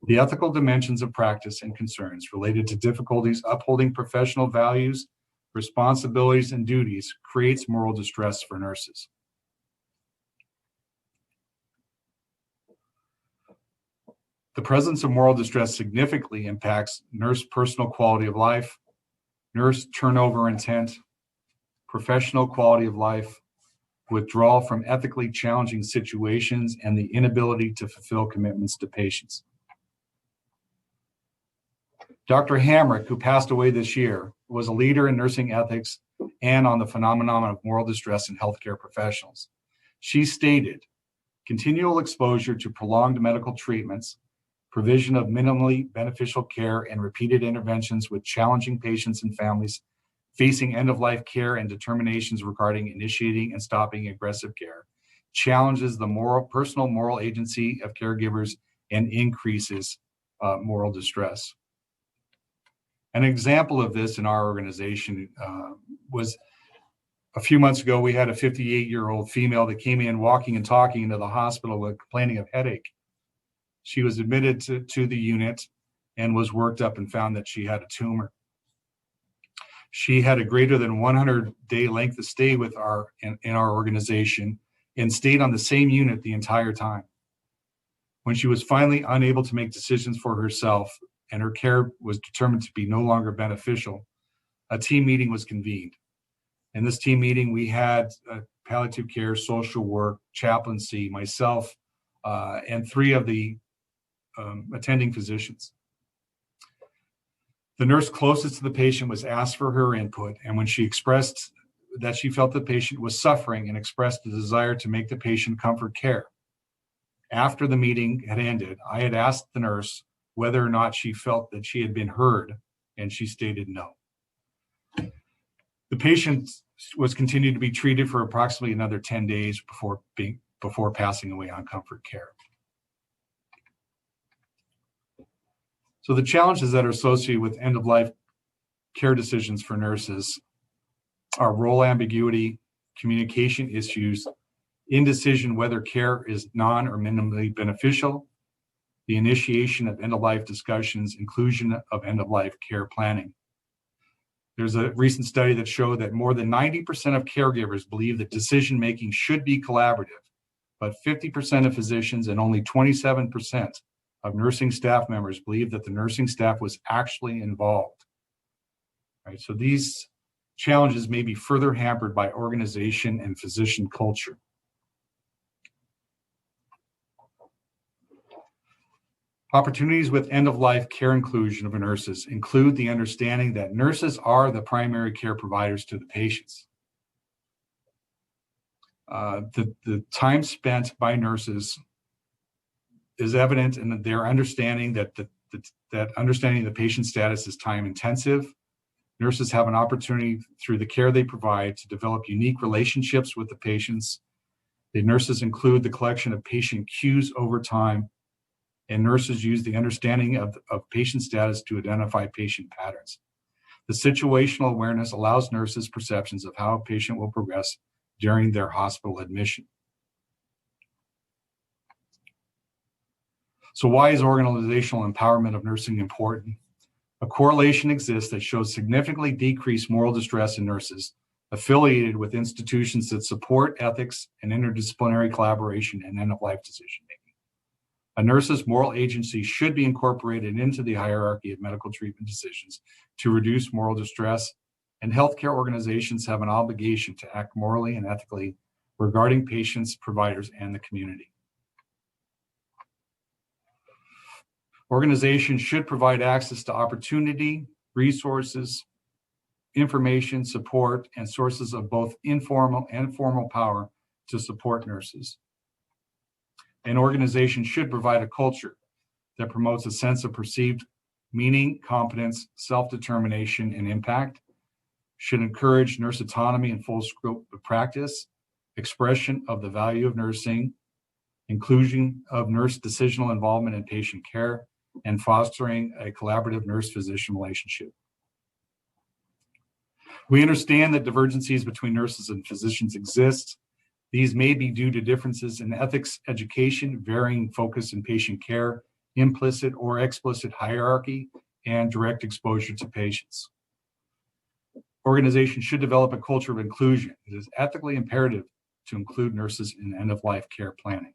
The ethical dimensions of practice and concerns related to difficulties upholding professional values, responsibilities, and duties creates moral distress for nurses. The presence of moral distress significantly impacts nurse personal quality of life, nurse turnover intent, professional quality of life, withdrawal from ethically challenging situations, and the inability to fulfill commitments to patients. Dr. Hamrick, who passed away this year, was a leader in nursing ethics and on the phenomenon of moral distress in healthcare professionals. She stated, continual exposure to prolonged medical treatments, provision of minimally beneficial care, and repeated interventions with challenging patients and families facing end-of-life care and determinations regarding initiating and stopping aggressive care challenges the personal moral agency of caregivers and increases moral distress. An example of this in our organization was a few months ago. We had a 58-year-old female that came in walking and talking into the hospital with complaining of headache. She was admitted to the unit and was worked up and found that she had a tumor. She had a greater than 100-day length of stay with in our organization and stayed on the same unit the entire time. When she was finally unable to make decisions for herself and her care was determined to be no longer beneficial, a team meeting was convened. In this team meeting, we had palliative care, social work, chaplaincy, myself, and 3 of the attending physicians. The nurse closest to the patient was asked for her input, and when she expressed that she felt the patient was suffering and expressed a desire to make the patient comfort care. After the meeting had ended, I had asked the nurse whether or not she felt that she had been heard, and she stated no. The patient was continued to be treated for approximately another 10 days before passing away on comfort care. So the challenges that are associated with end-of-life care decisions for nurses are role ambiguity, communication issues, indecision whether care is non or minimally beneficial, the initiation of end-of-life discussions, inclusion of end-of-life care planning. There's a recent study that showed that more than 90% of caregivers believe that decision-making should be collaborative, but 50% of physicians and only 27% of nursing staff members believe that the nursing staff was actually involved. Right, so these challenges may be further hampered by organization and physician culture. Opportunities with end-of-life care inclusion of nurses include the understanding that nurses are the primary care providers to the patients. The time spent by nurses is evident in their understanding that understanding the patient status is time intensive. Nurses have an opportunity through the care they provide to develop unique relationships with the patients. The nurses include the collection of patient cues over time, and nurses use the understanding of patient status to identify patient patterns. The situational awareness allows nurses perceptions of how a patient will progress during their hospital admission. So why is organizational empowerment of nursing important? A correlation exists that shows significantly decreased moral distress in nurses affiliated with institutions that support ethics and interdisciplinary collaboration and end-of-life decision-making. A nurse's moral agency should be incorporated into the hierarchy of medical treatment decisions to reduce moral distress, and healthcare organizations have an obligation to act morally and ethically regarding patients, providers, and the community. Organizations should provide access to opportunity, resources, information, support, and sources of both informal and formal power to support nurses. An organization should provide a culture that promotes a sense of perceived meaning, competence, self-determination, and impact, should encourage nurse autonomy and full scope of practice, expression of the value of nursing, inclusion of nurse decisional involvement in patient care, and fostering a collaborative nurse-physician relationship. We understand that divergencies between nurses and physicians exist. These may be due to differences in ethics education, varying focus in patient care, implicit or explicit hierarchy, and direct exposure to patients. Organizations should develop a culture of inclusion. It is ethically imperative to include nurses in end-of-life care planning.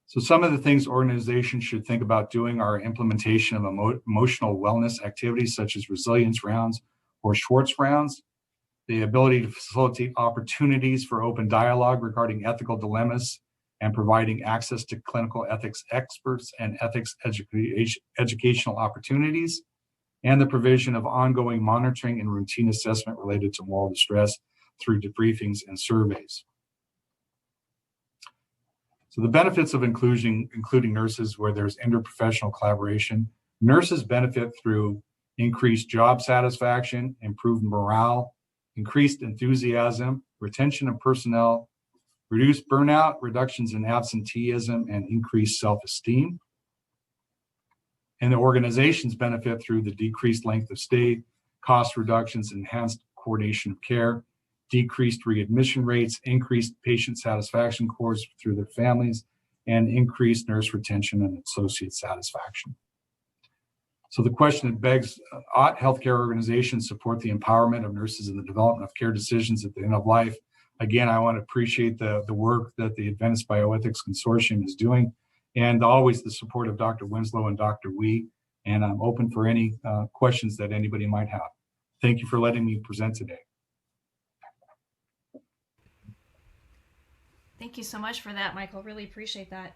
So some of the things organizations should think about doing are implementation of emotional wellness activities such as resilience rounds or Schwartz rounds, the ability to facilitate opportunities for open dialogue regarding ethical dilemmas, and providing access to clinical ethics experts and ethics educational opportunities, and the provision of ongoing monitoring and routine assessment related to moral distress through debriefings and surveys. So the benefits of including nurses where there's interprofessional collaboration. Nurses benefit through increased job satisfaction, improved morale, increased enthusiasm, retention of personnel, reduced burnout, reductions in absenteeism, and increased self-esteem. And the organizations benefit through the decreased length of stay, cost reductions, enhanced coordination of care, decreased readmission rates, increased patient satisfaction scores through their families, and increased nurse retention and associate satisfaction. So the question that begs, ought healthcare organizations support the empowerment of nurses in the development of care decisions at the end of life? Again, I want to appreciate the work that the Adventist Bioethics Consortium is doing, and always the support of Dr. Winslow and Dr. Wee, and I'm open for any questions that anybody might have. Thank you for letting me present today. Thank you so much for that, Michael. Really appreciate that.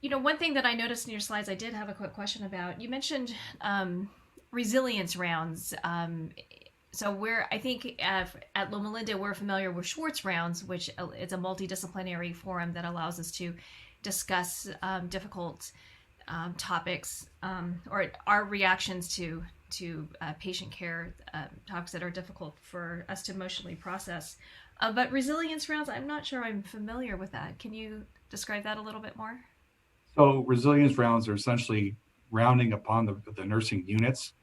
One thing that I noticed in your slides, I did have a quick question about. You mentioned resilience rounds. So I think at Loma Linda, we're familiar with Schwartz rounds, which is a multidisciplinary forum that allows us to discuss difficult topics or our reactions to patient care topics that are difficult for us to emotionally process. But resilience rounds, I'm not sure I'm familiar with that. Can you describe that a little bit more? So resilience rounds are essentially rounding upon the nursing units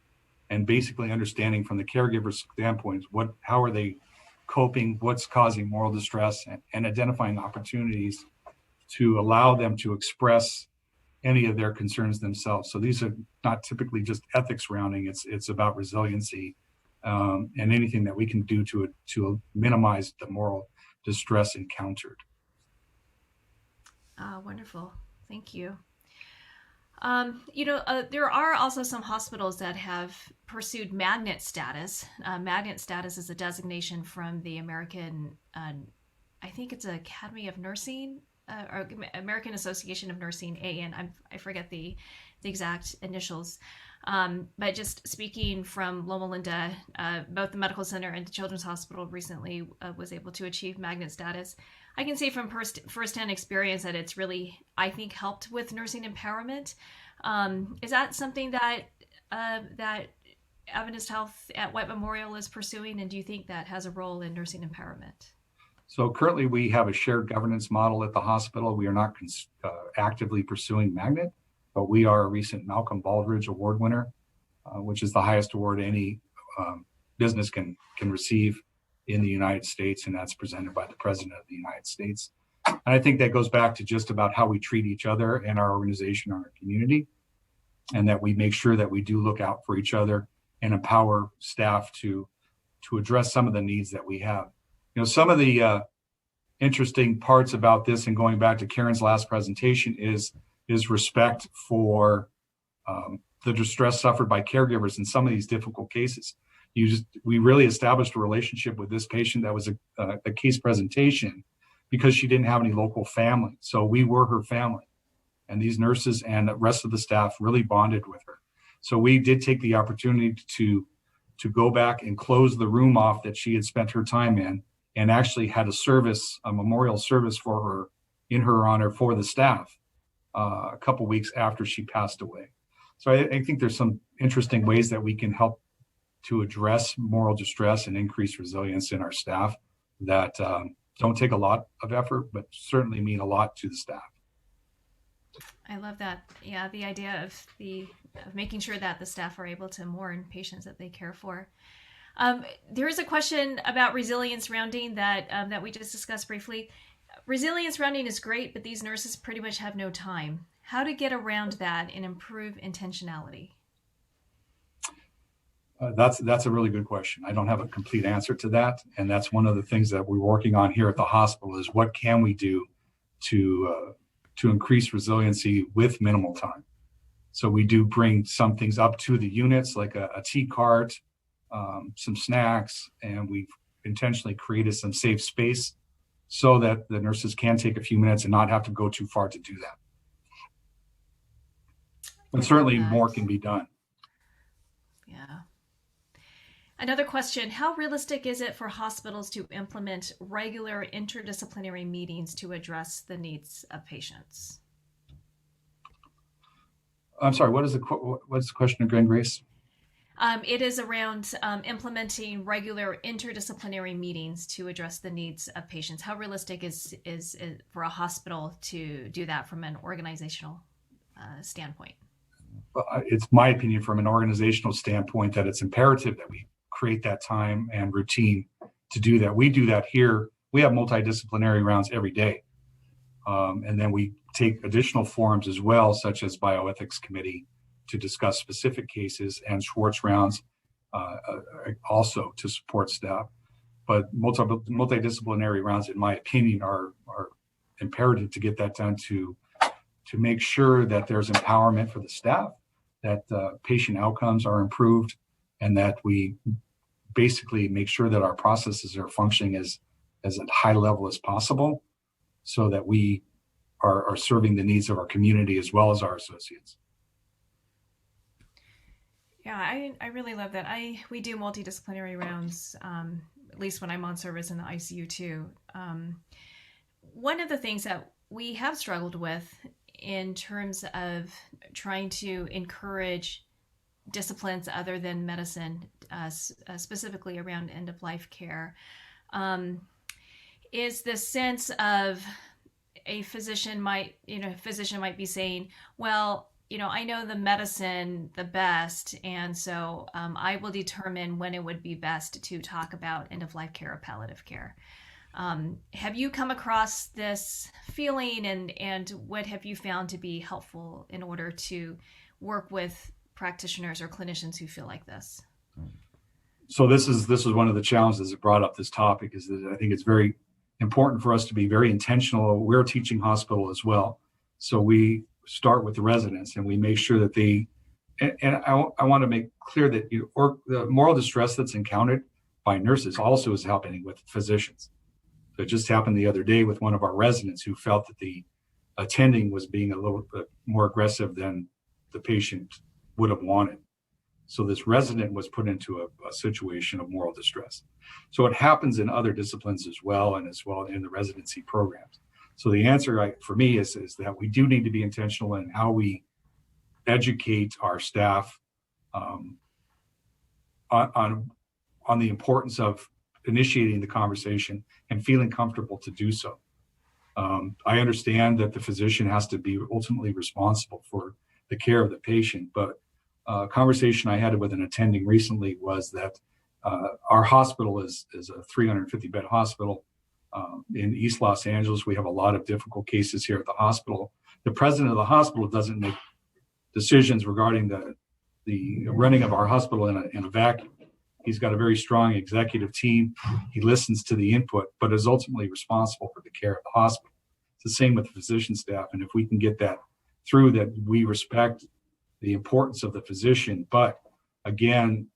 and basically understanding from the caregiver's standpoint, how are they coping, what's causing moral distress, and identifying opportunities to allow them to express any of their concerns themselves. So these are not typically just ethics rounding, it's about resiliency and anything that we can do to minimize the moral distress encountered. Wonderful, thank you. There are also some hospitals that have pursued magnet status. Magnet status is a designation from the American, I think it's Academy of Nursing, or American Association of Nursing, AN. I forget the exact initials. But just speaking from Loma Linda, both the medical center and the children's hospital recently was able to achieve magnet status. I can say from firsthand experience that it's really, I think, helped with nursing empowerment. Is that something that Adventist Health at White Memorial is pursuing, and do you think that has a role in nursing empowerment? So currently we have a shared governance model at the hospital. We are not actively pursuing magnet, but we are a recent Malcolm Baldridge Award winner, which is the highest award any business can receive in the United States, and that's presented by the President of the United States. And I think that goes back to just about how we treat each other and our organization, our community, and that we make sure that we do look out for each other and empower staff to address some of the needs that we have. Some of the interesting parts about this, and going back to Keren's last presentation, is respect for the distress suffered by caregivers in some of these difficult cases. we really established a relationship with this patient that was a case presentation because she didn't have any local family. So we were her family. And these nurses and the rest of the staff really bonded with her. So we did take the opportunity to go back and close the room off that she had spent her time in, and actually had a memorial service for her in her honor for the staff a couple weeks after she passed away. So I think there's some interesting ways that we can help to address moral distress and increase resilience in our staff that don't take a lot of effort, but certainly mean a lot to the staff. I love that. Yeah, the idea of making sure that the staff are able to mourn patients that they care for. There is a question about resilience rounding that we just discussed briefly. Resilience rounding is great, but these nurses pretty much have no time. How to get around that and improve intentionality? That's a really good question. I don't have a complete answer to that, and that's one of the things that we're working on here at the hospital is what can we do to increase resiliency with minimal time. So we do bring some things up to the units, like a tea cart, some snacks, and we've intentionally created some safe space so that the nurses can take a few minutes and not have to go too far to do that. But certainly more can be done. Yeah. Another question, how realistic is it for hospitals to implement regular interdisciplinary meetings to address the needs of patients? I'm sorry, what's the question again, Grace? It is around implementing regular interdisciplinary meetings to address the needs of patients. How realistic is for a hospital to do that from an organizational standpoint? It's my opinion from an organizational standpoint that it's imperative that we create that time and routine to do that. We do that here. We have multidisciplinary rounds every day. And then we take additional forums as well, such as Bioethics Committee, to discuss specific cases, and Schwartz rounds also to support staff. But multidisciplinary rounds, in my opinion, are imperative to get that done to make sure that there's empowerment for the staff, that patient outcomes are improved, and that we basically make sure that our processes are functioning as at high level as possible, so that we are serving the needs of our community as well as our associates. Yeah, I really love that. We do multidisciplinary rounds, at least when I'm on service in the ICU too. One of the things that we have struggled with in terms of trying to encourage disciplines other than medicine, specifically around end-of-life care, is the sense of a physician might be saying, well, I know the medicine the best, and so I will determine when it would be best to talk about end-of-life care or palliative care. Have you come across this feeling, and what have you found to be helpful in order to work with practitioners or clinicians who feel like this? So this is one of the challenges that brought up this topic, is that I think it's very important for us to be very intentional. We're a teaching hospital as well, so we start with the residents, and we make sure that I want to make clear that the moral distress that's encountered by nurses also is happening with physicians. So it just happened the other day with one of our residents who felt that the attending was being a little bit more aggressive than the patient would have wanted. So this resident was put into a situation of moral distress. So it happens in other disciplines as well, and as well in the residency programs. So the answer for me is that we do need to be intentional in how we educate our staff on the importance of initiating the conversation and feeling comfortable to do so. I understand that the physician has to be ultimately responsible for the care of the patient, but a conversation I had with an attending recently was that our hospital is a 350-bed hospital. In East Los Angeles, we have a lot of difficult cases here at the hospital. The president of the hospital doesn't make decisions regarding the running of our hospital in a vacuum. He's got a very strong executive team. He listens to the input, but is ultimately responsible for the care of the hospital. It's the same with the physician staff. And if we can get that through, that we respect the importance of the physician, but again,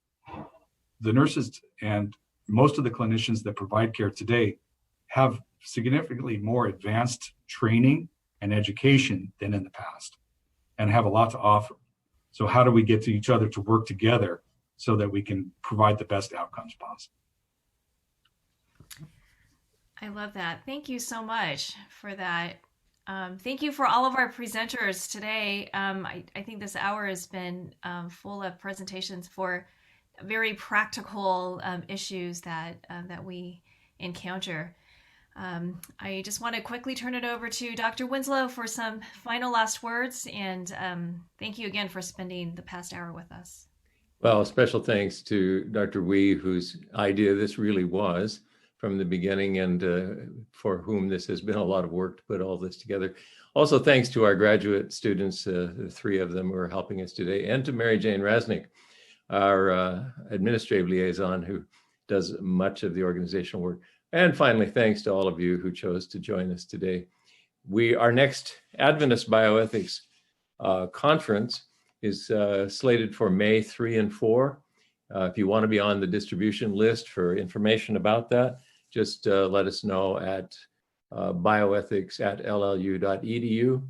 the nurses and most of the clinicians that provide care today have significantly more advanced training and education than in the past and have a lot to offer. So how do we get to each other to work together so that we can provide the best outcomes possible? I love that. Thank you so much for that. Thank you for all of our presenters today. I think this hour has been full of presentations for very practical issues that we encounter. I just want to quickly turn it over to Dr. Winslow for some final last words, and thank you again for spending the past hour with us. Well, special thanks to Dr. Wee, whose idea this really was from the beginning, and for whom this has been a lot of work to put all this together. Also, thanks to our graduate students, the three of them who are helping us today, and to Mary Jane Rasnick, our administrative liaison, who does much of the organizational work. And finally, thanks to all of you who chose to join us today. Our next Adventist Bioethics conference is slated for May 3 and 4. If you want to be on the distribution list for information about that, just let us know at bioethics@llu.edu,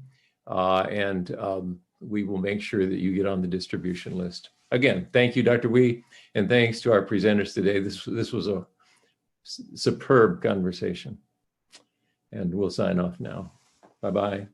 and we will make sure that you get on the distribution list. Again, thank you, Dr. Wee, and thanks to our presenters today. This was a superb conversation, and we'll sign off now. Bye-bye.